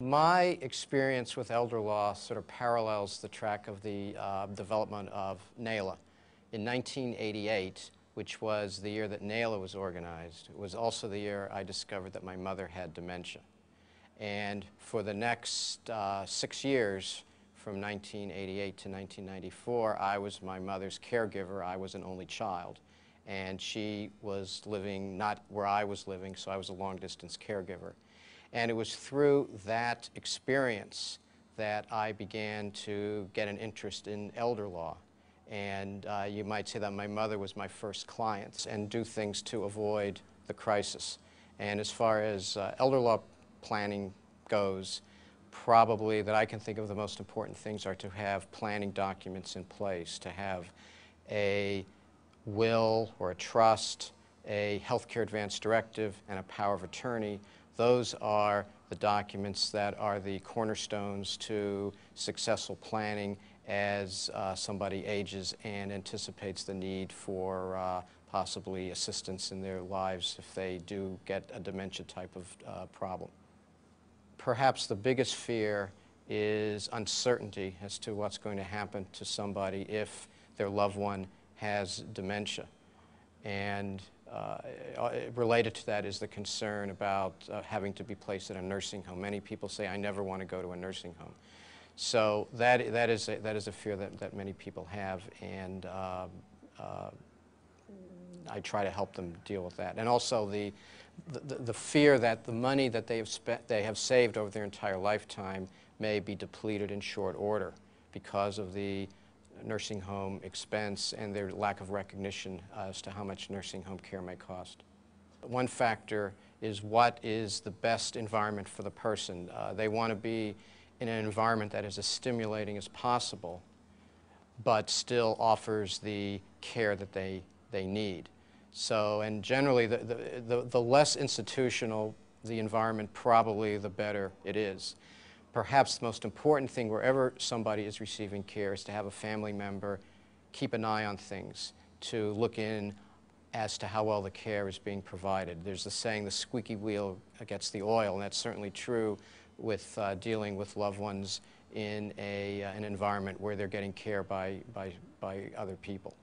My experience with elder law sort of parallels the track of the development of NAILA. In 1988, which was the year that NAILA was organized, it was also the year I discovered that my mother had dementia. And for the next 6 years, from 1988 to 1994, I was my mother's caregiver. I was an only child. And she was living not where I was living, so I was a long-distance caregiver. And it was through that experience that I began to get an interest in elder law. And you might say that my mother was my first client, and do things to avoid the crisis. And as far as elder law planning goes, probably that I can think of the most important things are to have planning documents in place, to have a will or a trust, a healthcare advance directive, and a power of attorney. Those are the documents that are the cornerstones to successful planning as somebody ages and anticipates the need for possibly assistance in their lives if they do get a dementia type of problem. Perhaps the biggest fear is uncertainty as to what's going to happen to somebody if their loved one has dementia. And related to that is the concern about having to be placed in a nursing home. Many people say, I never want to go to a nursing home. So that is a fear that many people have, and I try to help them deal with that. And also the fear that the money that they have saved over their entire lifetime may be depleted in short order because of the nursing home expense and their lack of recognition as to how much nursing home care may cost. One factor is what is the best environment for the person. They want to be in an environment that is as stimulating as possible, but still offers the care that they need. So, and generally, the less institutional the environment, probably the better it is. Perhaps the most important thing wherever somebody is receiving care is to have a family member keep an eye on things, to look in as to how well the care is being provided. There's the saying, the squeaky wheel gets the oil, and that's certainly true with dealing with loved ones in an environment where they're getting care by other people.